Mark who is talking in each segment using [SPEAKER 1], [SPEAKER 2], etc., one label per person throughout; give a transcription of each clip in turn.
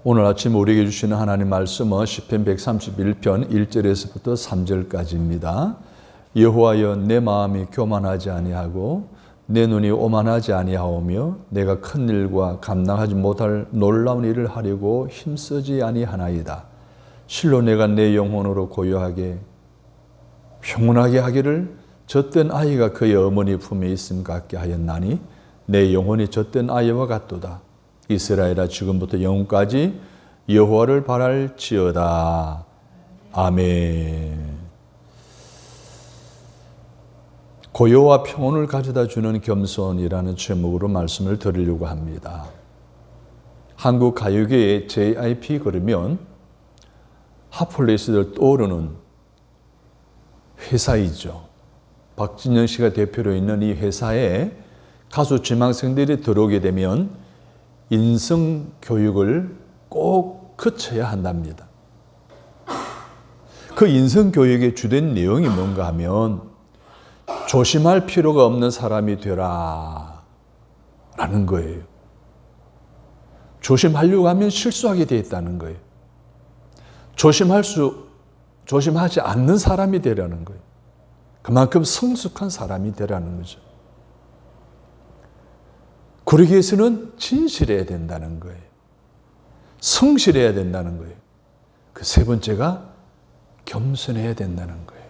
[SPEAKER 1] 오늘 아침 우리에게 주시는 하나님 말씀은 시편 131편 1절에서부터 3절까지입니다. 여호와여, 내 마음이 교만하지 아니하고 내 눈이 오만하지 아니하오며 내가 큰 일과 감당하지 못할 놀라운 일을 하려고 힘쓰지 아니하나이다. 실로 내가 내 영혼으로 고요하게 평온하게 하기를 젖된 아이가 그의 어머니 품에 있음 같게 하였나니 내 영혼이 젖된 아이와 같도다. 이스라엘아, 지금부터 영원까지 여호와를 바랄지어다. 아멘. 고요와 평온을 가져다 주는 겸손이라는 제목으로 말씀을 드리려고 합니다. 한국 가요계의 JYP 그러면 핫플레이스들 떠오르는 회사이죠. 박진영 씨가 대표로 있는 이 회사에 가수 지망생들이 들어오게 되면 인성 교육을 꼭 거쳐야 한답니다. 그 인성 교육의 주된 내용이 뭔가 하면 조심할 필요가 없는 사람이 되라 라는 거예요. 조심하려고 하면 실수하게 되어 있다는 거예요. 조심하지 않는 사람이 되라는 거예요. 그만큼 성숙한 사람이 되라는 거죠. 그러기 위해서는 진실해야 된다는 거예요. 성실해야 된다는 거예요. 그 세 번째가 겸손해야 된다는 거예요.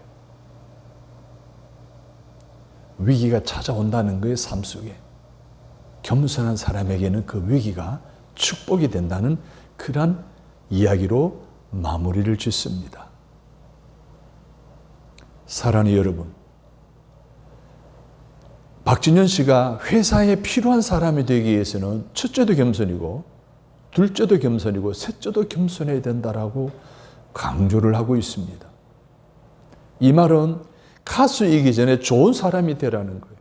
[SPEAKER 1] 위기가 찾아온다는 거예요, 삶 속에. 겸손한 사람에게는 그 위기가 축복이 된다는 그러한 이야기로 마무리를 짓습니다. 사랑하는 여러분, 박진현 씨가 회사에 필요한 사람이 되기 위해서는 첫째도 겸손이고 둘째도 겸손이고 셋째도 겸손해야 된다라고 강조를 하고 있습니다. 이 말은 가수이기 전에 좋은 사람이 되라는 거예요.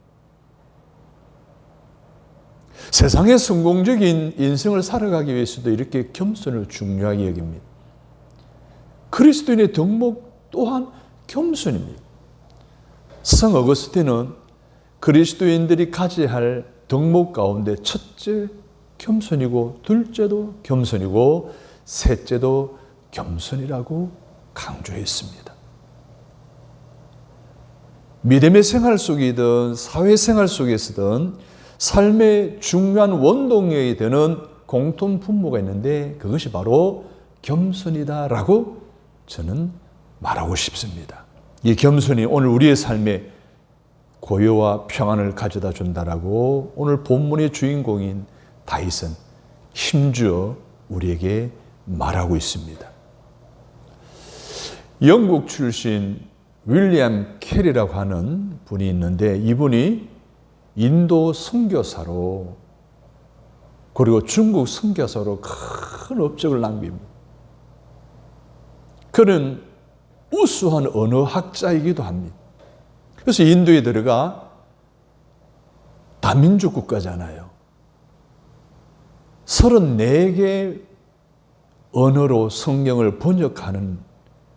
[SPEAKER 1] 세상의 성공적인 인생을 살아가기 위해서도 이렇게 겸손을 중요하게 여깁니다. 그리스도인의 덕목 또한 겸손입니다. 성 어거스틴은 그리스도인들이 가져야 할 덕목 가운데 첫째 겸손이고 둘째도 겸손이고 셋째도 겸손이라고 강조했습니다. 믿음의 생활 속이든 사회생활 속에서든 삶의 중요한 원동력이 되는 공통 분모가 있는데 그것이 바로 겸손이다라고 저는 말하고 싶습니다. 이 겸손이 오늘 우리의 삶에 고요와 평안을 가져다 준다라고 오늘 본문의 주인공인 다윗은 힘주어 우리에게 말하고 있습니다. 영국 출신 윌리엄 캐리라고 하는 분이 있는데 이분이 인도 선교사로 그리고 중국 선교사로 큰 업적을 남깁니다. 그는 우수한 언어학자이기도 합니다. 그래서 인도에 들어가 다민족 국가잖아요. 34개 언어로 성경을 번역하는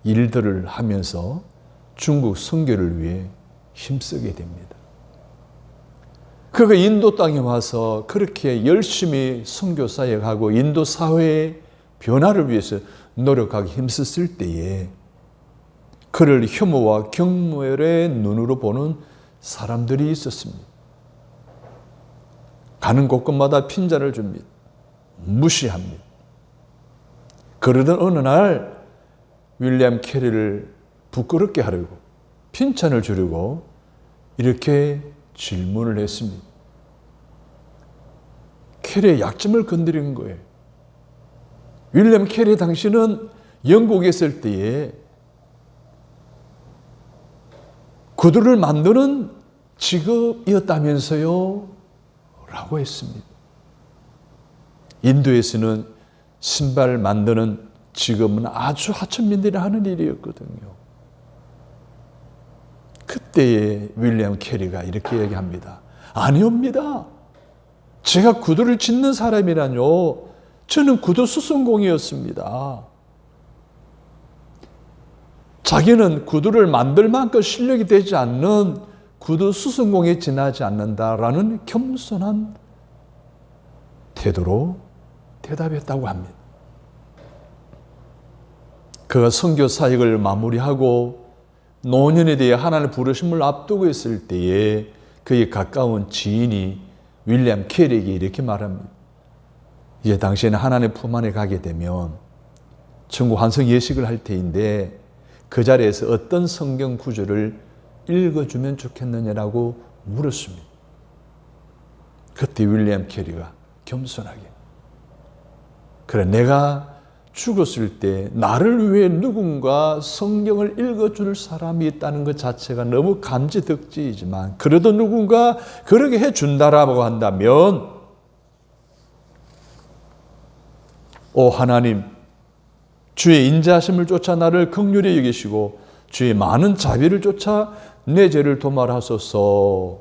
[SPEAKER 1] 일들을 하면서 중국 선교를 위해 힘쓰게 됩니다. 그가 인도 땅에 와서 그렇게 열심히 선교 사역하고 인도 사회의 변화를 위해서 노력하기 힘썼을 때에 그를 혐오와 경멸의 눈으로 보는 사람들이 있었습니다. 가는 곳곳마다 핀잔을 줍니다. 무시합니다. 그러던 어느 날 윌리엄 캐리를 부끄럽게 하려고 핀잔을 주려고 이렇게 질문을 했습니다. 캐리의 약점을 건드리는 거예요. 윌리엄 캐리 당신은 영국에 있을 때에 구두를 만드는 직업이었다면서요? 라고 했습니다. 인도에서는 신발 만드는 직업은 아주 하천민들이 하는 일이었거든요. 그때에 윌리엄 캐리가 이렇게 얘기합니다. 아니옵니다. 제가 구두를 짓는 사람이라뇨. 저는 구두 수선공이었습니다. 자기는 구두를 만들 만큼 실력이 되지 않는 구두 수선공에 지나지 않는다라는 겸손한 태도로 대답했다고 합니다. 그가 선교 사역을 마무리하고 노년에 대해 하나님의 부르심을 앞두고 있을 때에 그의 가까운 지인이 윌리엄 캐리에게 이렇게 말합니다. 이제 당신은 하나님의 품 안에 가게 되면 천국 환성 예식을 할 테인데 그 자리에서 어떤 성경 구절을 읽어주면 좋겠느냐라고 물었습니다. 그때 윌리엄 캐리가 겸손하게, 그래, 내가 죽었을 때 나를 위해 누군가 성경을 읽어줄 사람이 있다는 것 자체가 너무 감지덕지이지만 그래도 누군가 그렇게 해준다라고 한다면, 오 하나님, 주의 인자하심을 쫓아 나를 긍휼히 여기시고 주의 많은 자비를 쫓아 내 죄를 도말하소서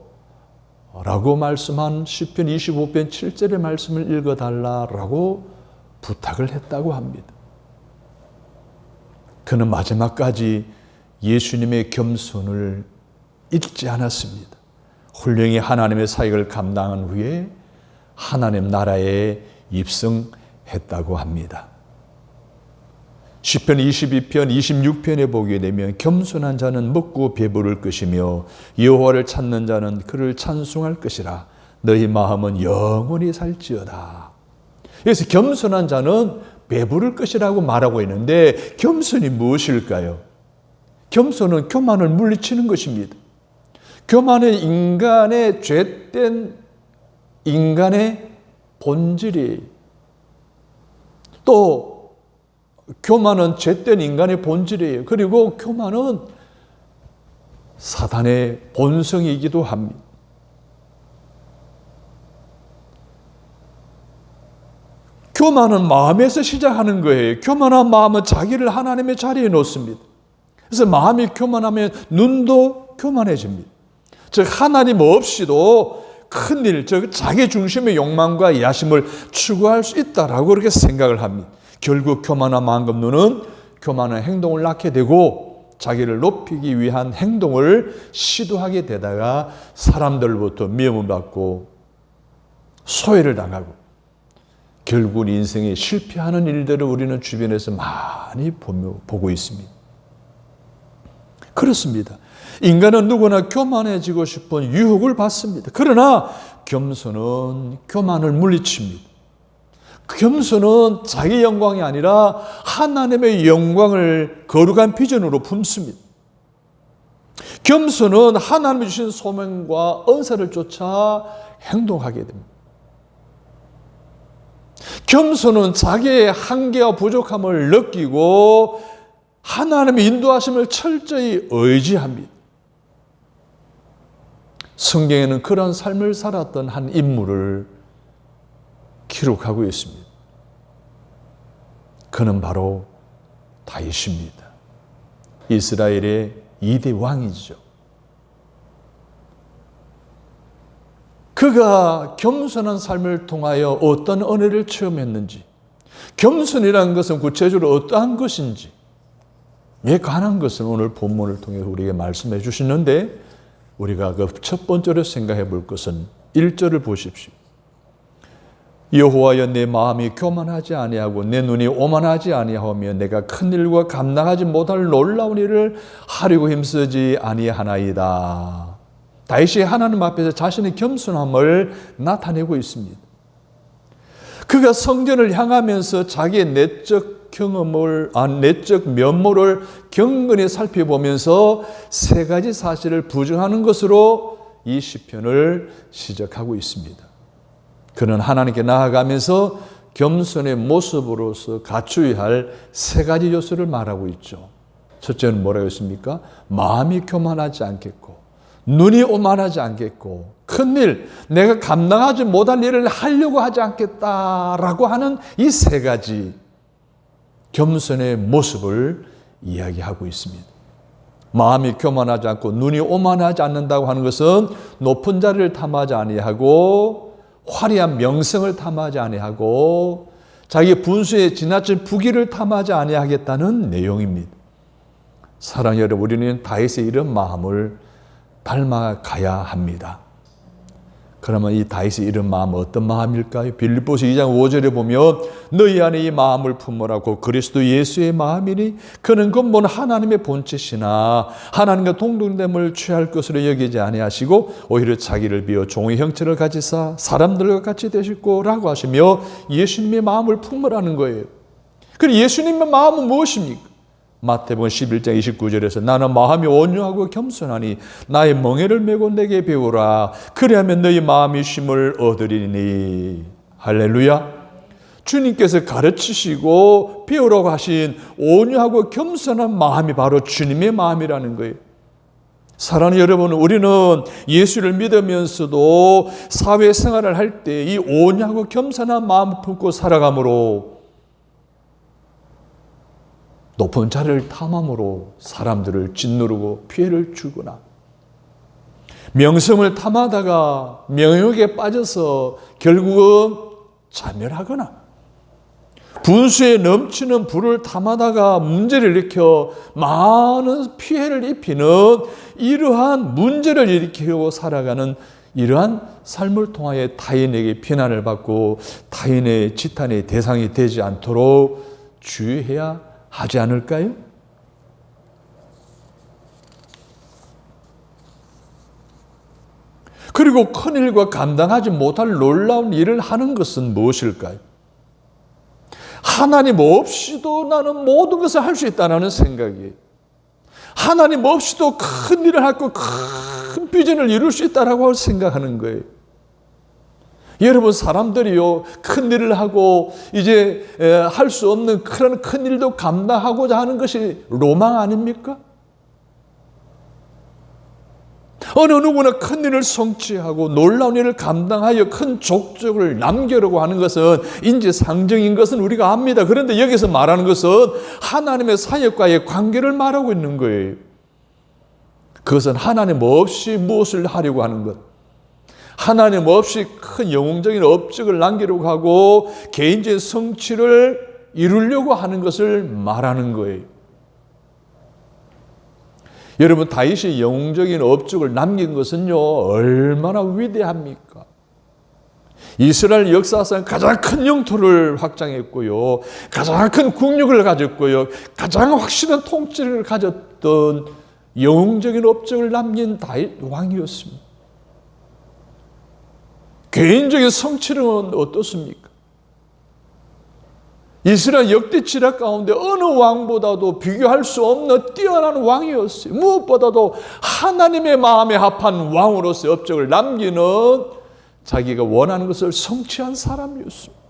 [SPEAKER 1] 라고 말씀한 시편 25편 7절의 말씀을 읽어달라라고 부탁을 했다고 합니다. 그는 마지막까지 예수님의 겸손을 잊지 않았습니다. 훌륭히 하나님의 사역을 감당한 후에 하나님 나라에 입성했다고 합니다. 시편 22편 26편에 보게 되면 겸손한 자는 먹고 배부를 것이며 여호와를 찾는 자는 그를 찬송할 것이라. 너희 마음은 영원히 살지어다. 그래서 겸손한 자는 배부를 것이라고 말하고 있는데 겸손이 무엇일까요? 겸손은 교만을 물리치는 것입니다. 교만은 인간의 죄된 인간의 본질이, 또 교만은 죄된 인간의 본질이에요. 그리고 교만은 사단의 본성이기도 합니다. 교만은 마음에서 시작하는 거예요. 교만한 마음은 자기를 하나님의 자리에 놓습니다. 그래서 마음이 교만하면 눈도 교만해집니다. 즉 하나님 없이도 큰일, 즉 자기 중심의 욕망과 야심을 추구할 수 있다라고 그렇게 생각을 합니다. 결국 교만한 마음과 눈은 교만한 행동을 낳게 되고 자기를 높이기 위한 행동을 시도하게 되다가 사람들로부터 미움을 받고 소외를 당하고 결국 인생에 실패하는 일들을 우리는 주변에서 많이 보고 있습니다. 그렇습니다. 인간은 누구나 교만해지고 싶은 유혹을 받습니다. 그러나 겸손은 교만을 물리칩니다. 겸손은 자기 영광이 아니라 하나님의 영광을 거룩한 비전으로 품습니다. 겸손은 하나님이 주신 소명과 은사를 쫓아 행동하게 됩니다. 겸손은 자기의 한계와 부족함을 느끼고 하나님의 인도하심을 철저히 의지합니다. 성경에는 그런 삶을 살았던 한 인물을 기록하고 있습니다. 그는 바로 다윗입니다. 이스라엘의 2대 왕이죠. 그가 겸손한 삶을 통하여 어떤 은혜를 체험했는지, 겸손이라는 것은 구체적으로 어떠한 것인지, 에 관한 것을 오늘 본문을 통해서 우리에게 말씀해 주시는데, 우리가 그 첫 번째로 생각해 볼 것은 1절을 보십시오. 여호와여, 내 마음이 교만하지 아니하고 내 눈이 오만하지 아니하며 내가 큰 일과 감당하지 못할 놀라운 일을 하려고 힘쓰지 아니하나이다. 다윗이 하나님 앞에서 자신의 겸손함을 나타내고 있습니다. 그가 성전을 향하면서 자기의 내적 경험을, 내적 면모를 경건히 살펴보면서 세 가지 사실을 부정하는 것으로 이 시편을 시작하고 있습니다. 그는 하나님께 나아가면서 겸손의 모습으로서 갖추어야 할 세 가지 요소를 말하고 있죠. 첫째는 뭐라고 했습니까? 마음이 교만하지 않겠고, 눈이 오만하지 않겠고, 큰일, 내가 감당하지 못할 일을 하려고 하지 않겠다라고 하는 이 세 가지 겸손의 모습을 이야기하고 있습니다. 마음이 교만하지 않고 눈이 오만하지 않는다고 하는 것은 높은 자리를 탐하지 아니하고 화려한 명성을 탐하지 아니하고 자기 분수에 지나친 부귀를 탐하지 아니하겠다는 내용입니다. 사랑하는 여러분, 우리는 다윗의 이런 마음을 닮아가야 합니다. 그러면 이 다윗의 이런 마음은 어떤 마음일까요? 빌립보서 2장 5절에 보면 너희 안에 이 마음을 품으라고 그리스도 예수의 마음이니 그는 근본 하나님의 본체시나 하나님과 동등됨을 취할 것으로 여기지 아니하시고 오히려 자기를 비워 종의 형체를 가지사 사람들과 같이 되셨고 라고 하시며 예수님의 마음을 품으라는 거예요. 그럼 예수님의 마음은 무엇입니까? 마태복음 11장 29절에서 나는 마음이 온유하고 겸손하니 나의 멍에를 메고 내게 배우라. 그리하면 너희 마음이 쉼을 얻으리니. 할렐루야. 주님께서 가르치시고 배우라고 하신 온유하고 겸손한 마음이 바로 주님의 마음이라는 거예요. 사랑하는 여러분, 우리는 예수를 믿으면서도 사회생활을 할 때 이 온유하고 겸손한 마음을 품고 살아가므로 높은 자리를 탐함으로 사람들을 짓누르고 피해를 주거나 명성을 탐하다가 명욕에 빠져서 결국은 자멸하거나 분수에 넘치는 불을 탐하다가 문제를 일으켜 많은 피해를 입히는 이러한 문제를 일으키려고 살아가는 이러한 삶을 통하여 타인에게 비난을 받고 타인의 지탄의 대상이 되지 않도록 주의해야 하지 않을까요? 그리고 큰일과 감당하지 못할 놀라운 일을 하는 것은 무엇일까요? 하나님 없이도 나는 모든 것을 할 수 있다는 생각이에요. 하나님 없이도 큰 일을 하고 큰 비전을 이룰 수 있다고 생각하는 거예요. 여러분, 사람들이요, 큰 일을 하고 이제 할 수 없는 그런 큰 일도 감당하고자 하는 것이 로망 아닙니까? 어느 누구나 큰 일을 성취하고 놀라운 일을 감당하여 큰 족적을 남기려고 하는 것은 인지상정인 것은 우리가 압니다. 그런데 여기서 말하는 것은 하나님의 사역과의 관계를 말하고 있는 거예요. 그것은 하나님 없이 무엇을 하려고 하는 것, 하나님 없이 큰 영웅적인 업적을 남기려고 하고 개인적인 성취를 이루려고 하는 것을 말하는 거예요. 여러분, 다윗이 영웅적인 업적을 남긴 것은요, 얼마나 위대합니까? 이스라엘 역사상 가장 큰 영토를 확장했고요, 가장 큰 국력을 가졌고요, 가장 확실한 통치를 가졌던 영웅적인 업적을 남긴 다윗 왕이었습니다. 개인적인 성취는 어떻습니까? 이스라엘 역대 지략 가운데 어느 왕보다도 비교할 수 없는 뛰어난 왕이었어요. 무엇보다도 하나님의 마음에 합한 왕으로서의 업적을 남기는 자기가 원하는 것을 성취한 사람이었습니다.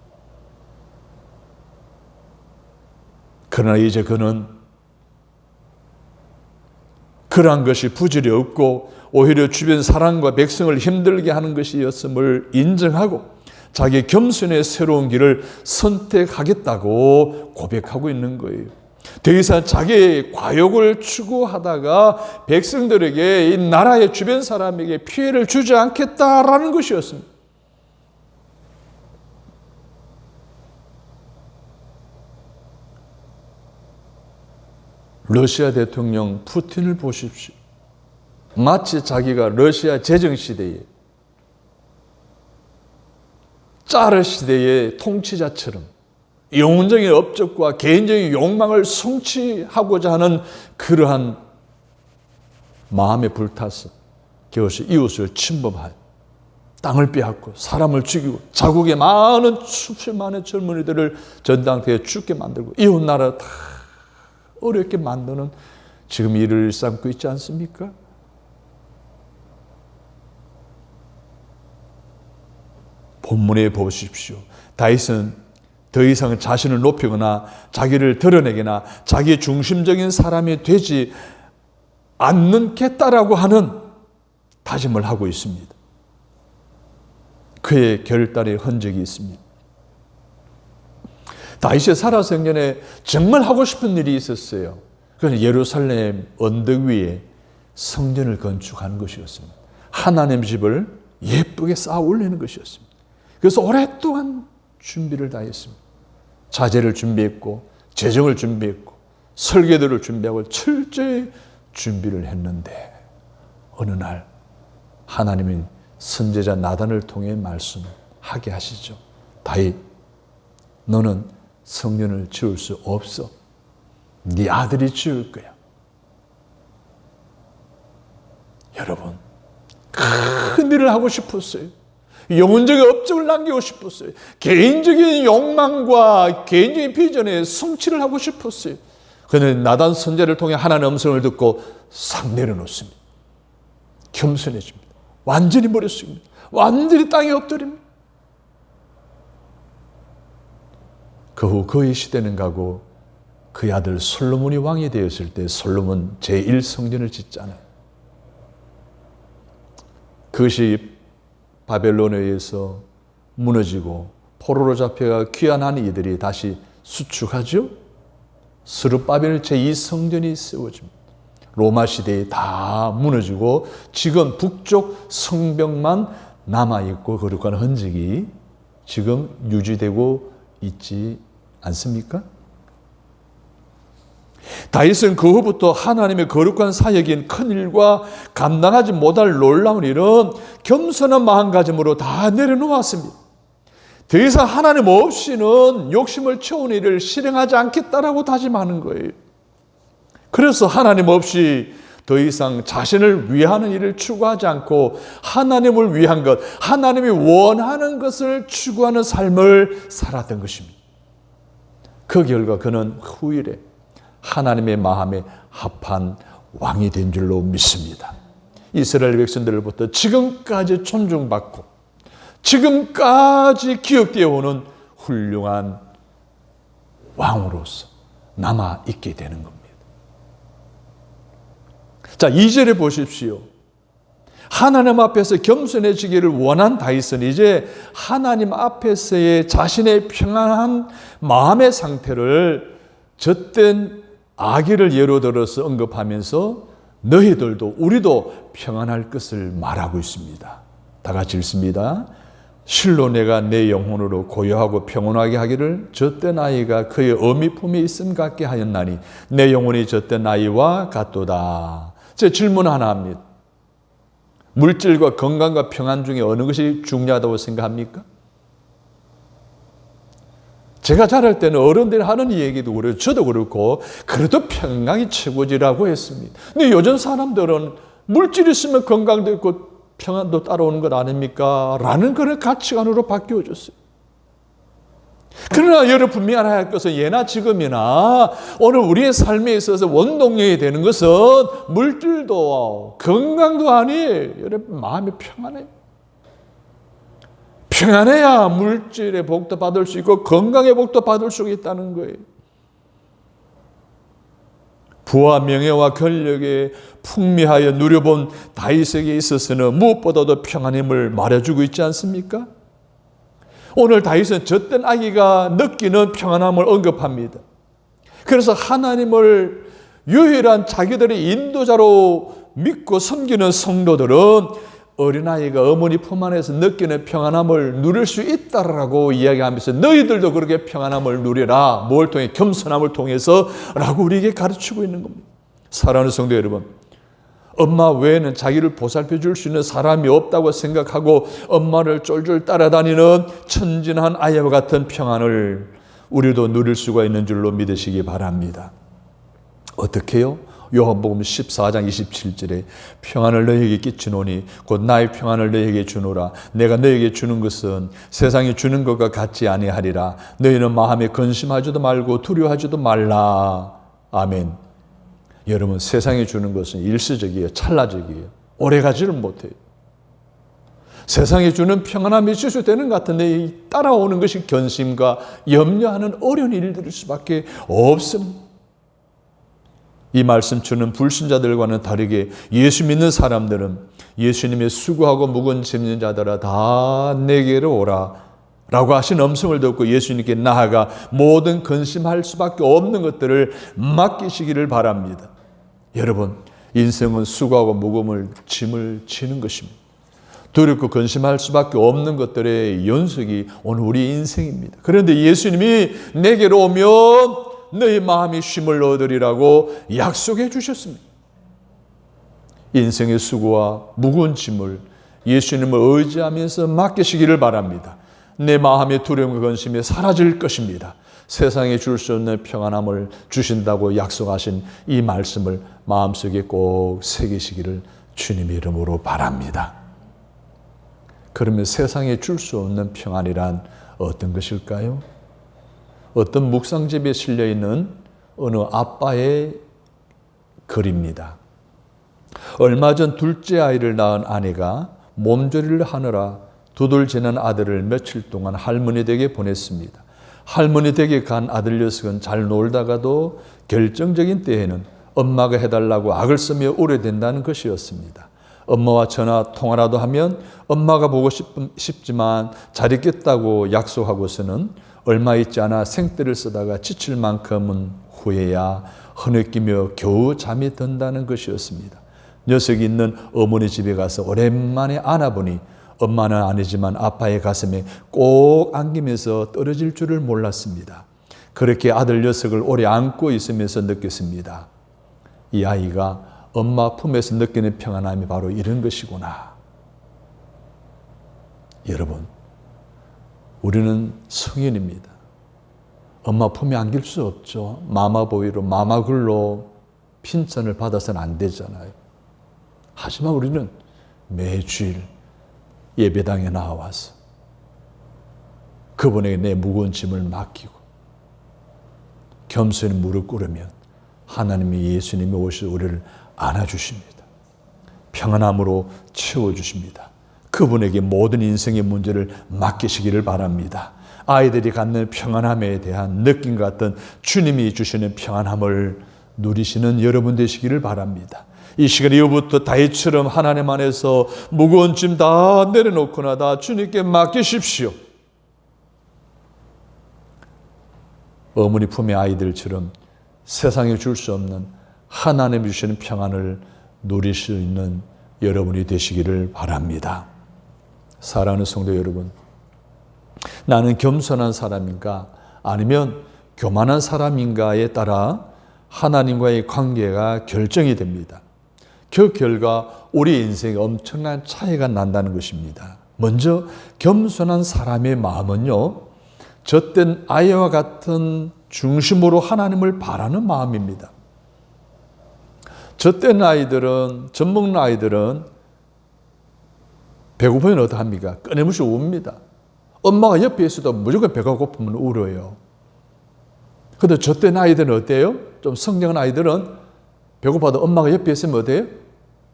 [SPEAKER 1] 그러나 이제 그는 그러한 것이 부질이 없고 오히려 주변 사람과 백성을 힘들게 하는 것이었음을 인정하고 자기 겸손의 새로운 길을 선택하겠다고 고백하고 있는 거예요. 더 이상 자기의 과욕을 추구하다가 백성들에게, 이 나라의 주변 사람에게 피해를 주지 않겠다라는 것이었습니다. 러시아 대통령 푸틴을 보십시오. 마치 자기가 러시아 제정시대에 짜르 시대의 통치자처럼 영웅적인 업적과 개인적인 욕망을 성취하고자 하는 그러한 마음에 불타서 그것이 이웃을 침범하여 땅을 빼앗고 사람을 죽이고 자국의 많은 수십만의 젊은이들을 전당대에 죽게 만들고 이웃 나라 다 어렵게 만드는 지금 일을 일삼고 있지 않습니까? 본문에 보십시오. 다윗은 더 이상 자신을 높이거나 자기를 드러내거나 자기 중심적인 사람이 되지 않겠다라고 하는 다짐을 하고 있습니다. 그의 결단의 흔적이 있습니다. 다윗의 살아생전에 정말 하고 싶은 일이 있었어요. 그건 예루살렘 언덕 위에 성전을 건축하는 것이었습니다. 하나님 집을 예쁘게 쌓아 올리는 것이었습니다. 그래서 오랫동안 준비를 다 했습니다. 자재를 준비했고 재정을 준비했고 설계도를 준비하고 철저히 준비를 했는데 어느 날 하나님이 선지자 나단을 통해 말씀하게 하시죠. 다윗, 너는 성전을 지을 수 없어. 네 아들이 지을 거야. 여러분, 큰 일을 하고 싶었어요. 영혼적인 업적을 남기고 싶었어요. 개인적인 욕망과 개인적인 비전에 성취를 하고 싶었어요. 그는 나단 선지자를 통해 하나님의 음성을 듣고 싹 내려놓습니다. 겸손해집니다. 완전히 머리 숙입니다. 완전히 땅에 엎드립니다. 그 후 그의 시대는 가고 그의 아들 솔로몬이 왕이 되었을 때 솔로몬 제1성전을 짓잖아요. 그것이 바벨론에 의해서 무너지고 포로로 잡혀가 귀환한 이들이 다시 수축하죠. 스룹바벨 제2성전이 세워집니다. 로마 시대에 다 무너지고 지금 북쪽 성벽만 남아있고 거룩한 흔적이 지금 유지되고 있지 않습니까? 다윗은 그 후부터 하나님의 거룩한 사역인 큰 일과 감당하지 못할 놀라운 일은 겸손한 마음가짐으로 다 내려놓았습니다. 더 이상 하나님 없이는 욕심을 채우는 일을 실행하지 않겠다라고 다짐하는 거예요. 그래서 하나님 없이 더 이상 자신을 위하는 일을 추구하지 않고 하나님을 위한 것, 하나님이 원하는 것을 추구하는 삶을 살았던 것입니다. 그 결과 그는 후일에 하나님의 마음에 합한 왕이 된 줄로 믿습니다. 이스라엘 백성들로부터 지금까지 존중받고 지금까지 기억되어 오는 훌륭한 왕으로서 남아있게 되는 겁니다. 자, 2절에 보십시오. 하나님 앞에서 겸손해지기를 원한 다윗은 이제 하나님 앞에서의 자신의 평안한 마음의 상태를 젖된 아기를 예로 들어서 언급하면서 너희들도 우리도 평안할 것을 말하고 있습니다. 다 같이 읽습니다. 실로 내가 내 영혼으로 고요하고 평온하게 하기를 젖된 아이가 그의 어미 품에 있음 같게 하였나니 내 영혼이 젖된 아이와 같도다. 제 질문 하나 합니다. 물질과 건강과 평안 중에 어느 것이 중요하다고 생각합니까? 제가 자랄 때는 어른들이 하는 얘기도 그렇고 저도 그렇고 그래도 평강이 최고지라고 했습니다. 근데 요즘 사람들은 물질이 있으면 건강도 있고 평안도 따라오는 것 아닙니까? 라는 그런 가치관으로 바뀌어졌어요. 그러나 여러분 분명히 알아야 할 것은 예나 지금이나 오늘 우리의 삶에 있어서 원동력이 되는 것은 물질도 건강도 아니에요. 여러분 마음이 평안해요. 평안해야 물질의 복도 받을 수 있고 건강의 복도 받을 수 있다는 거예요. 부와 명예와 권력에 풍미하여 누려본 다윗에게 있어서는 무엇보다도 평안임을 말해주고 있지 않습니까? 오늘 다윗은 젖된 아기가 느끼는 평안함을 언급합니다. 그래서 하나님을 유일한 자기들의 인도자로 믿고 섬기는 성도들은 어린아이가 어머니 품 안에서 느끼는 평안함을 누릴 수 있다라고 이야기하면서 너희들도 그렇게 평안함을 누리라. 뭘 통해? 겸손함을 통해서 라고 우리에게 가르치고 있는 겁니다. 사랑하는 성도 여러분, 엄마 외에는 자기를 보살펴 줄 수 있는 사람이 없다고 생각하고 엄마를 쫄쫄 따라다니는 천진한 아이와 같은 평안을 우리도 누릴 수가 있는 줄로 믿으시기 바랍니다. 어떻게요? 요한복음 14장 27절에 평안을 너희에게 끼치노니 곧 나의 평안을 너희에게 주노라. 내가 너희에게 주는 것은 세상이 주는 것과 같지 아니하리라. 너희는 마음에 근심하지도 말고 두려워하지도 말라. 아멘. 여러분, 세상이 주는 것은 일시적이에요. 찰나적이에요. 오래가지를 못해요. 세상이 주는 평안함이 취소되는 것 같은데 따라오는 것이 견심과 염려하는 어려운 일들일 수밖에 없습니다. 이 말씀처럼 불신자들과는 다르게 예수 믿는 사람들은 예수님의 수고하고 무거운 짐진 자들아 다 내게로 오라 라고 하신 음성을 듣고 예수님께 나아가 모든 근심할 수밖에 없는 것들을 맡기시기를 바랍니다. 여러분, 인생은 수고하고 무거운 짐을 지는 것입니다. 두렵고 근심할 수밖에 없는 것들의 연속이 오늘 우리 인생입니다. 그런데 예수님이 내게로 오면 너희 마음이 쉼을 얻으리라고 약속해 주셨습니다. 인생의 수고와 무거운 짐을 예수님을 의지하면서 맡기시기를 바랍니다. 내 마음의 두려움과 근심이 사라질 것입니다. 세상에 줄 수 없는 평안함을 주신다고 약속하신 이 말씀을 마음속에 꼭 새기시기를 주님의 이름으로 바랍니다. 그러면 세상에 줄 수 없는 평안이란 어떤 것일까요? 어떤 묵상집에 실려있는 어느 아빠의 글입니다. 얼마 전 둘째 아이를 낳은 아내가 몸조리를 하느라 두들지는 아들을 며칠 동안 할머니 댁에 보냈습니다. 할머니 댁에 간 아들 녀석은 잘 놀다가도 결정적인 때에는 엄마가 해달라고 악을 쓰며 우려댄다는 것이었습니다. 엄마와 전화 통화라도 하면 엄마가 보고 싶지만 잘 있겠다고 약속하고서는 얼마 있지 않아 생떼를 쓰다가 지칠 만큼은 후에야 흐느끼며 겨우 잠이 든다는 것이었습니다. 녀석이 있는 어머니 집에 가서 오랜만에 안아보니 엄마는 아니지만 아빠의 가슴에 꼭 안기면서 떨어질 줄을 몰랐습니다. 그렇게 아들 녀석을 오래 안고 있으면서 느꼈습니다. 이 아이가 엄마 품에서 느끼는 평안함이 바로 이런 것이구나. 여러분, 우리는 성인입니다. 엄마 품에 안길 수 없죠. 마마보이로 마마글로 핀천을 받아서는 안 되잖아요. 하지만 우리는 매주일 예배당에 나와서 그분에게 내 무거운 짐을 맡기고 겸손히 무릎 꿇으면 하나님이 예수님이 오셔서 우리를 안아주십니다. 평안함으로 채워주십니다. 그분에게 모든 인생의 문제를 맡기시기를 바랍니다. 아이들이 갖는 평안함에 대한 느낌 같은 주님이 주시는 평안함을 누리시는 여러분 되시기를 바랍니다. 이 시간 이후부터 다윗처럼 하나님 안에서 무거운 짐 다 내려놓거나 다 주님께 맡기십시오. 어머니 품의 아이들처럼 세상에 줄 수 없는 하나님 주시는 평안을 누릴 수 있는 여러분이 되시기를 바랍니다. 사랑하는 성도 여러분, 나는 겸손한 사람인가 아니면 교만한 사람인가에 따라 하나님과의 관계가 결정이 됩니다. 그 결과 우리 인생에 엄청난 차이가 난다는 것입니다. 먼저 겸손한 사람의 마음은요, 젖된 아이와 같은 중심으로 하나님을 바라는 마음입니다. 젖된 아이들은, 젖먹는 아이들은 배고프면 어떡합니까? 끊임없이 웁니다. 엄마가 옆에 있어도 무조건 배가 고프면 울어요. 그런데 젖된 아이들은 어때요? 좀 성장한 아이들은 배고파도 엄마가 옆에 있으면 어때요?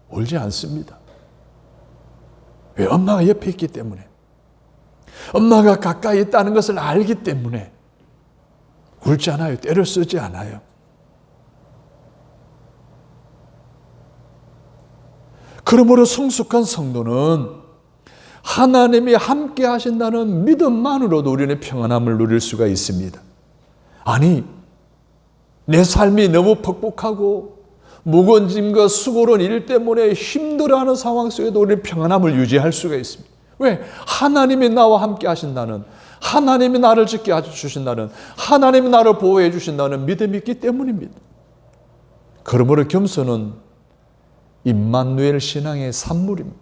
[SPEAKER 1] 울지 않습니다. 왜? 엄마가 옆에 있기 때문에. 엄마가 가까이 있다는 것을 알기 때문에 울지 않아요. 때려 쓰지 않아요. 그러므로 성숙한 성도는 하나님이 함께 하신다는 믿음만으로도 우리는 평안함을 누릴 수가 있습니다. 아니, 내 삶이 너무 퍽퍽하고 무거운 짐과 수고로운 일 때문에 힘들어하는 상황 속에도 우리는 평안함을 유지할 수가 있습니다. 왜? 하나님이 나와 함께 하신다는, 하나님이 나를 지켜 주신다는, 하나님이 나를 보호해 주신다는 믿음이 있기 때문입니다. 그러므로 겸손은 임마누엘 신앙의 산물입니다.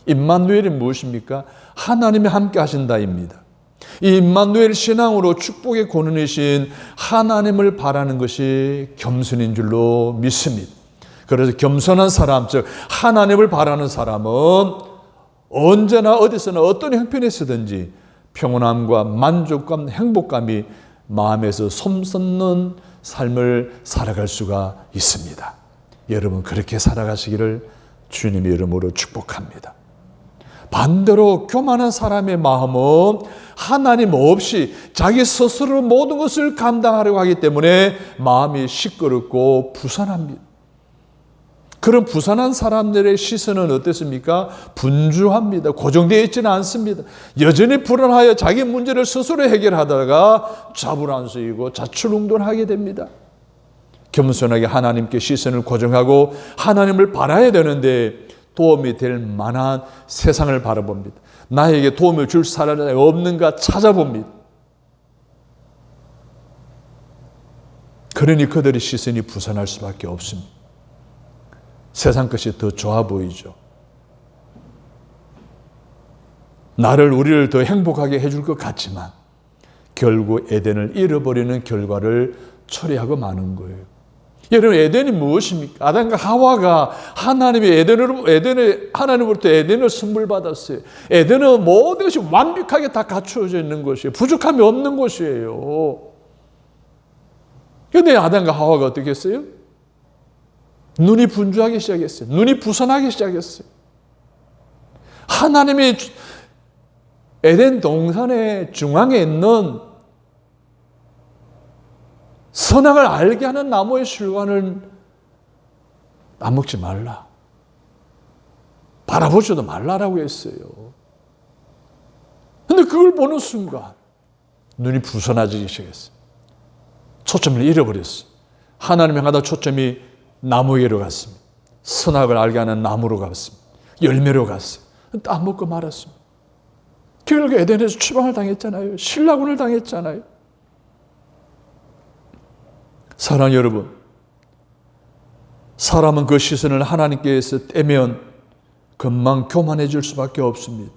[SPEAKER 1] 임마누엘이 무엇입니까? 하나님이 함께 하신다입니다. 이 임마누엘 신앙으로 축복의 권능이신 하나님을 바라는 것이 겸손인 줄로 믿습니다. 그래서 겸손한 사람, 즉 하나님을 바라는 사람은 언제나 어디서나 어떤 형편에서든지 평온함과 만족감, 행복감이 마음에서 솟는 삶을 살아갈 수가 있습니다. 여러분 그렇게 살아가시기를 주님의 이름으로 축복합니다. 반대로 교만한 사람의 마음은 하나님 없이 자기 스스로 모든 것을 감당하려고 하기 때문에 마음이 시끄럽고 부산합니다. 그런 부산한 사람들의 시선은 어떻습니까? 분주합니다. 고정되어 있지는 않습니다. 여전히 불안하여 자기 문제를 스스로 해결하다가 자불안수이고 자출웅돌하게 됩니다. 겸손하게 하나님께 시선을 고정하고 하나님을 바라야 되는데 도움이 될 만한 세상을 바라봅니다. 나에게 도움을 줄 사람이 없는가 찾아봅니다. 그러니 그들의 시선이 부산할 수밖에 없습니다. 세상 것이 더 좋아 보이죠. 우리를 더 행복하게 해줄 것 같지만 결국 에덴을 잃어버리는 결과를 초래하고 마는 거예요. 여러분, 에덴이 무엇입니까? 아담과 하와가 하나님으로부터 에덴을 선물 받았어요. 에덴은 모든 것이 완벽하게 다 갖추어져 있는 것이에요. 부족함이 없는 것이에요. 그런데 아담과 하와가 어떻게 했어요? 눈이 분주하기 시작했어요. 눈이 부선하기 시작했어요. 하나님이 에덴 동산의 중앙에 있는 선악을 알게 하는 나무의 실과는 따먹지 말라. 바라보지도 말라라고 했어요. 그런데 그걸 보는 순간 눈이 부선해지기 시작했어요. 초점을 잃어버렸어요. 하나님 향하다 초점이 나무에로 갔습니다. 선악을 알게 하는 나무로 갔습니다. 열매로 갔어요. 따먹고 말았습니다. 결국 에덴에서 추방을 당했잖아요. 신라군을 당했잖아요. 사랑 여러분, 사람은 그 시선을 하나님께서 떼면 금방 교만해질 수밖에 없습니다.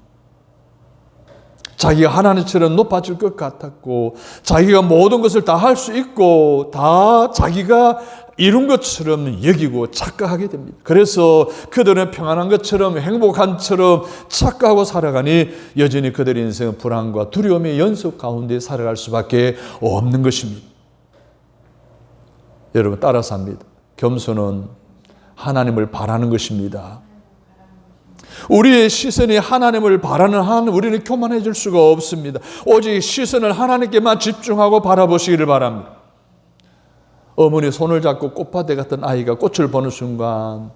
[SPEAKER 1] 자기가 하나님처럼 높아질 것 같았고, 자기가 모든 것을 다 할 수 있고, 다 자기가 이룬 것처럼 여기고 착각하게 됩니다. 그래서 그들은 평안한 것처럼, 행복한 것처럼 착각하고 살아가니 여전히 그들의 인생은 불안과 두려움의 연속 가운데 살아갈 수밖에 없는 것입니다. 여러분, 따라서 합니다. 겸손은 하나님을 바라는 것입니다. 우리의 시선이 하나님을 바라는 한 우리는 교만해질 수가 없습니다. 오직 시선을 하나님께만 집중하고 바라보시기를 바랍니다. 어머니 손을 잡고 꽃밭에 갔던 아이가 꽃을 보는 순간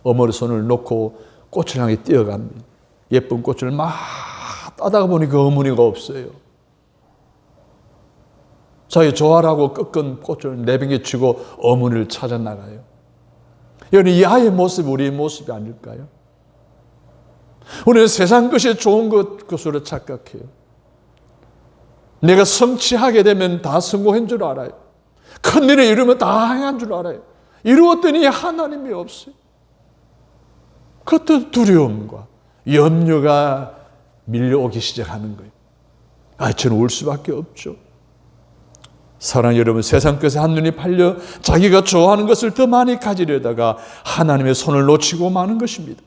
[SPEAKER 1] 어머니 손을 놓고 꽃을 향해 뛰어갑니다. 예쁜 꽃을 막 따다가 보니 그 어머니가 없어요. 자기 좋아라고 꺾은 꽃을 내팽개치고 어머니를 찾아 나가요. 여러분, 이 아이의 모습이 우리의 모습이 아닐까요? 우리는 세상 것이 좋은 것으로 착각해요. 내가 성취하게 되면 다 성공한 줄 알아요. 큰일을 이루면 다 행한 줄 알아요. 이루었더니 하나님이 없어요. 그것도 두려움과 염려가 밀려오기 시작하는 거예요. 저는 울 수밖에 없죠. 사랑 여러분, 세상 것에 한눈이 팔려 자기가 좋아하는 것을 더 많이 가지려다가 하나님의 손을 놓치고 마는 것입니다.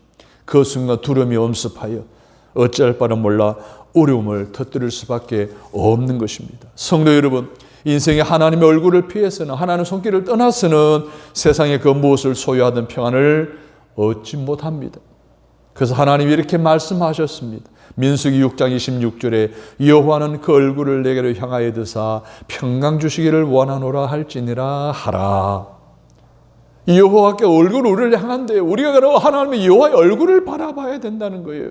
[SPEAKER 1] 그 순간 두려움이 엄습하여 어찌할 바를 몰라 어려움을 터뜨릴 수밖에 없는 것입니다. 성도 여러분, 인생의 하나님의 얼굴을 피해서는, 하나님의 손길을 떠나서는 세상의 그 무엇을 소유하던 평안을 얻지 못합니다. 그래서 하나님이 이렇게 말씀하셨습니다. 민수기 6장 26절에 여호와는 그 얼굴을 내게로 향하여 드사 평강 주시기를 원하노라 할지니라 하라. 여호와께 얼굴을 우리를 향한대요. 우리가 그럼 하나님의 여호와의 얼굴을 바라봐야 된다는 거예요.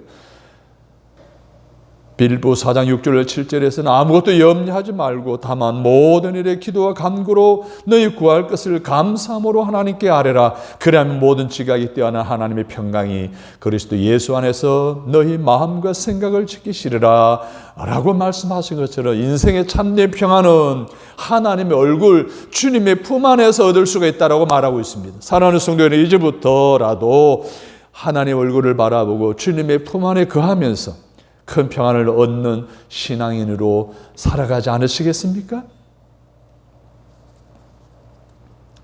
[SPEAKER 1] 빌보 4장 6절 7절에서는 아무것도 염려하지 말고 다만 모든 일에 기도와 간구로 너희 구할 것을 감사함으로 하나님께 아뢰라. 그리하면 모든 지각이 뛰어난 하나님의 평강이 그리스도 예수 안에서 너희 마음과 생각을 지키시리라 라고 말씀하신 것처럼 인생의 참된 평안은 하나님의 얼굴, 주님의 품 안에서 얻을 수가 있다고 말하고 있습니다. 사랑하는 성도 여러분, 이제부터라도 하나님의 얼굴을 바라보고 주님의 품 안에 거하면서 큰 평안을 얻는 신앙인으로 살아가지 않으시겠습니까?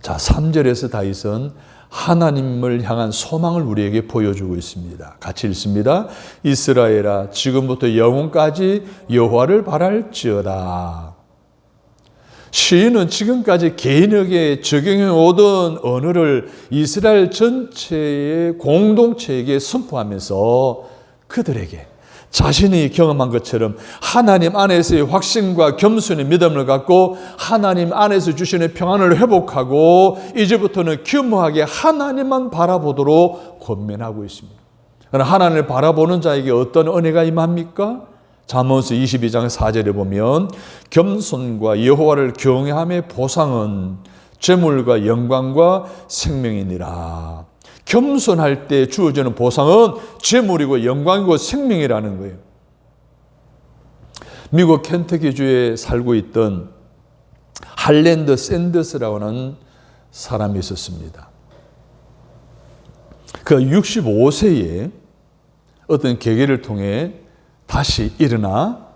[SPEAKER 1] 자, 3절에서 다윗은 하나님을 향한 소망을 우리에게 보여주고 있습니다. 같이 읽습니다. 이스라엘아, 지금부터 영원까지 여호와를 바랄지어다. 시인은 지금까지 개인에게 적용해 오던 언어를 이스라엘 전체의 공동체에게 선포하면서 그들에게 자신이 경험한 것처럼 하나님 안에서의 확신과 겸손의 믿음을 갖고 하나님 안에서 주시는 평안을 회복하고 이제부터는 겸허하게 하나님만 바라보도록 권면하고 있습니다. 그러나 하나님을 바라보는 자에게 어떤 은혜가 임합니까? 잠언서 22장 4절에 보면 겸손과 여호와를 경외함의 보상은 재물과 영광과 생명이니라. 겸손할 때 주어지는 보상은 재물이고 영광이고 생명이라는 거예요. 미국 켄터키주에 살고 있던 할랜드 샌더스라고 하는 사람이 있었습니다. 그 65세에 어떤 계기를 통해 다시 일어나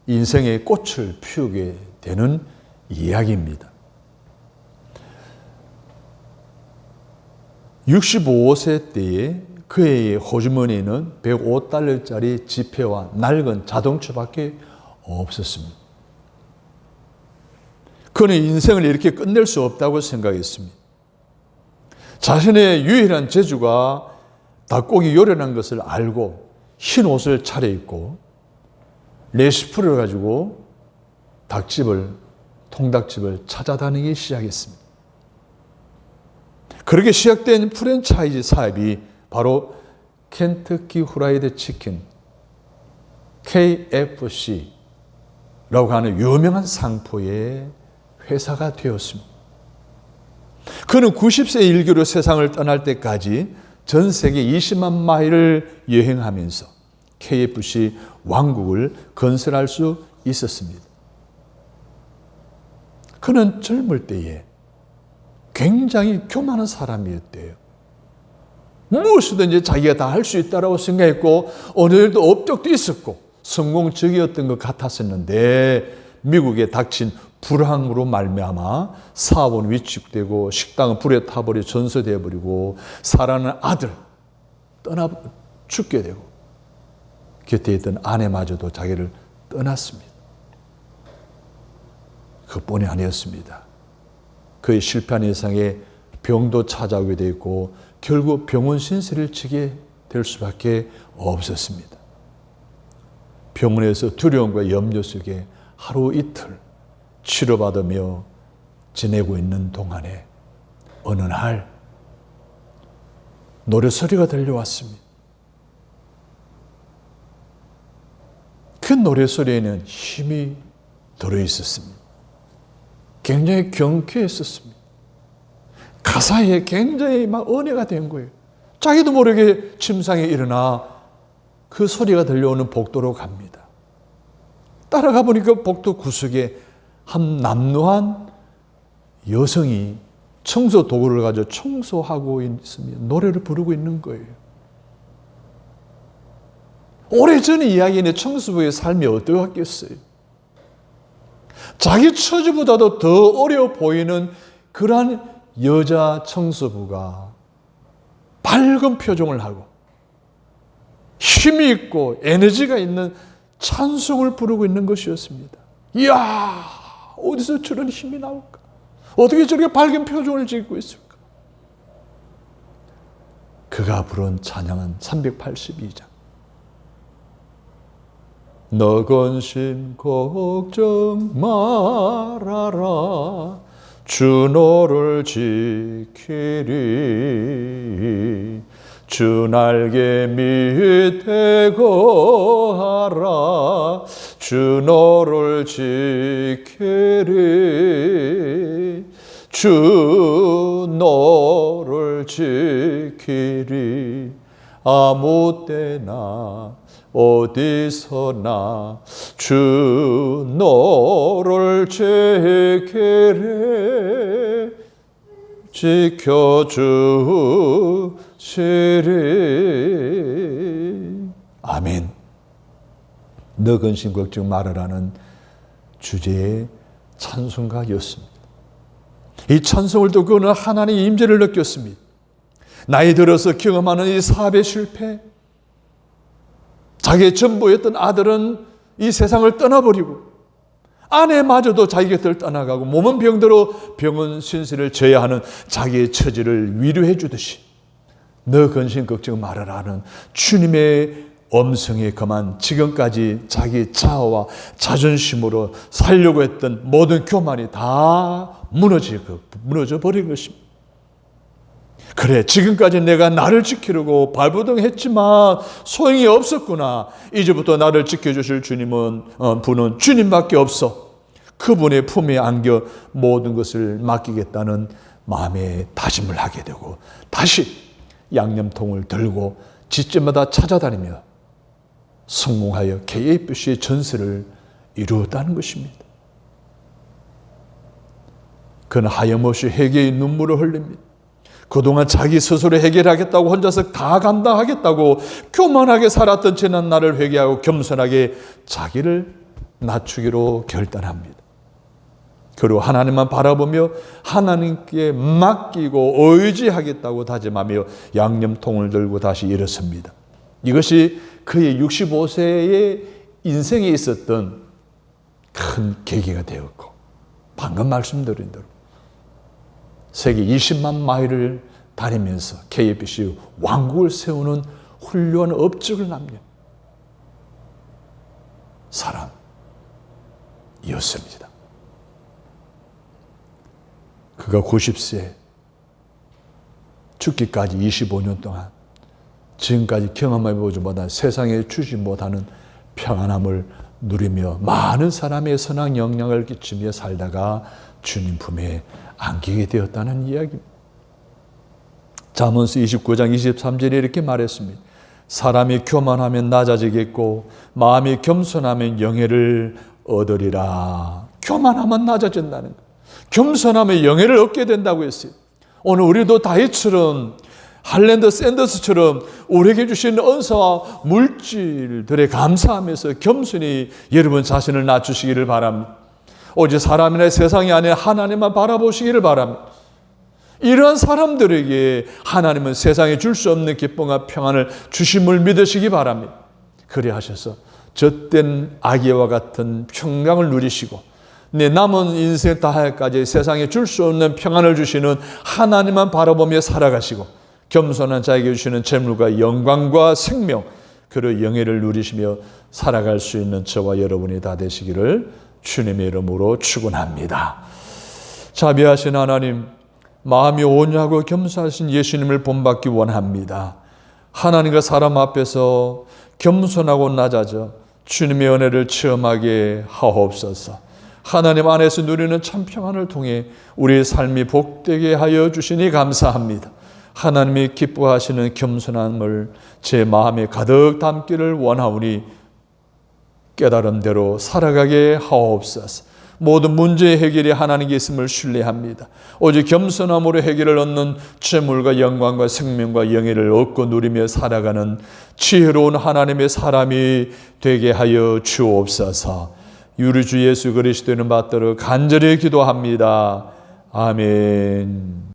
[SPEAKER 1] 인생의 꽃을 피우게 되는 이야기입니다. 65세 때에 그의 호주머니에는 105달러짜리 지폐와 낡은 자동차밖에 없었습니다. 그는 인생을 이렇게 끝낼 수 없다고 생각했습니다. 자신의 유일한 재주가 닭고기 요리라는 것을 알고 흰 옷을 차려입고 레시피를 가지고 통닭집을 찾아다니기 시작했습니다. 그렇게 시작된 프랜차이즈 사업이 바로 켄터키 후라이드 치킨 KFC라고 하는 유명한 상포의 회사가 되었습니다. 그는 90세 일기로 세상을 떠날 때까지 전 세계 20만 마일을 여행하면서 KFC 왕국을 건설할 수 있었습니다. 그는 젊을 때에 굉장히 교만한 사람이었대요. 무엇이든지 자기가 다 할 수 있다고 생각했고 어느 정도 업적도 있었고 성공적이었던 것 같았었는데 미국에 닥친 불황으로 말미암아 사업은 위축되고 식당은 불에 타버려 전소되어 버리고 사랑하는 아들 떠나 죽게 되고 곁에 있던 아내마저도 자기를 떠났습니다. 그뿐이 아니었습니다. 그의 실패한 인생에 병도 찾아오게 되었고 결국 병원 신세를 지게 될 수밖에 없었습니다. 병원에서 두려움과 염려 속에 하루 이틀 치료받으며 지내고 있는 동안에 어느 날 노래소리가 들려왔습니다. 그 노래소리에는 힘이 들어있었습니다. 굉장히 경쾌했었습니다. 가사에 굉장히 막 은혜가 된 거예요. 자기도 모르게 침상에 일어나 그 소리가 들려오는 복도로 갑니다. 따라가 보니까 복도 구석에 한 남루한 여성이 청소 도구를 가지고 청소하고 있으며 노래를 부르고 있는 거예요. 오래전 이야기는 청소부의 삶이 어떠했겠어요? 자기 처지보다도 더 어려워 보이는 그러한 여자 청소부가 밝은 표정을 하고 힘이 있고 에너지가 있는 찬송을 부르고 있는 것이었습니다. 이야, 어디서 저런 힘이 나올까? 어떻게 저렇게 밝은 표정을 짓고 있을까? 그가 부른 찬양은 382장. 너 근심 걱정 말아라 주 너를 지키리 주 날개 밑에 거하라 주 너를 지키리 주 너를 지키리 아무 때나 어디서나 주 너를 지키리 지켜주시리. 아멘. 너 근심 걱정 말으라는 주제의 찬송가였습니다. 이 찬송을 듣고 그는 하나님의 임재를 느꼈습니다. 나이 들어서 경험하는 이 사업의 실패, 자기의 전부였던 아들은 이 세상을 떠나버리고 아내마저도 자기 곁을 떠나가고 몸은 병들어 병원 신세를 져야 하는 자기의 처지를 위로해 주듯이 너 근심 걱정 말아라 하는 주님의 음성에 그만 지금까지 자기 자아와 자존심으로 살려고 했던 모든 교만이 다 무너져 버린 것입니다. 그래, 지금까지 내가 나를 지키려고 발버둥했지만 소용이 없었구나. 이제부터 나를 지켜주실 분은 주님밖에 없어. 그분의 품에 안겨 모든 것을 맡기겠다는 마음의 다짐을 하게 되고 다시 양념통을 들고 집집마다 찾아다니며 성공하여 KFC의 전세를 이루었다는 것입니다. 그는 하염없이 회개의 눈물을 흘립니다. 그동안 자기 스스로 해결하겠다고 혼자서 다 감당하겠다고 교만하게 살았던 지난 날을 회개하고 겸손하게 자기를 낮추기로 결단합니다. 그리고 하나님만 바라보며 하나님께 맡기고 의지하겠다고 다짐하며 양념통을 들고 다시 일어섭니다. 이것이 그의 65세의 인생에 있었던 큰 계기가 되었고, 방금 말씀드린 대로 세계 20만 마일을 다니면서 KBC 왕국을 세우는 훌륭한 업적을 남긴 사람이었습니다. 그가 90세 죽기까지 25년 동안 지금까지 경험해보지 못한 세상에 주지 못하는 평안함을 누리며 많은 사람의 선한 영향을 끼치며 살다가 주님 품에 안기게 되었다는 이야기입니다. 잠언서 29장 23절에 이렇게 말했습니다. 사람이 교만하면 낮아지겠고 마음이 겸손하면 영예를 얻으리라. 교만하면 낮아진다는 것, 겸손하면 영예를 얻게 된다고 했어요. 오늘 우리도 다윗처럼 할랜더 샌더스처럼 우리에게 주신 은사와 물질들에 감사하면서 겸손히 여러분 자신을 낮추시기를 바랍니다. 오직 사람이나 세상이 아니라 하나님만 바라보시기를 바랍니다. 이러한 사람들에게 하나님은 세상에 줄 수 없는 기쁨과 평안을 주심을 믿으시기 바랍니다. 그래 하셔서 젖된 아기와 같은 평강을 누리시고 내 남은 인생 다할까지 세상에 줄 수 없는 평안을 주시는 하나님만 바라보며 살아가시고 겸손한 자에게 주시는 재물과 영광과 생명 그리고 영예를 누리시며 살아갈 수 있는 저와 여러분이 다 되시기를 주님의 이름으로 축원합니다. 자비하신 하나님, 마음이 온유하고 겸손하신 예수님을 본받기 원합니다. 하나님과 사람 앞에서 겸손하고 낮아져 주님의 은혜를 체험하게 하옵소서. 하나님 안에서 누리는 참 평안을 통해 우리의 삶이 복되게 하여 주시니 감사합니다. 하나님이 기뻐하시는 겸손함을 제 마음에 가득 담기를 원하오니 깨달음대로 살아가게 하옵소서. 모든 문제의 해결이 하나님께 있음을 신뢰합니다. 오직 겸손함으로 해결을 얻는 재물과 영광과 생명과 영예를 얻고 누리며 살아가는 지혜로운 하나님의 사람이 되게 하여 주옵소서. 우리 주 예수 그리스도는 받들어 간절히 기도합니다. 아멘.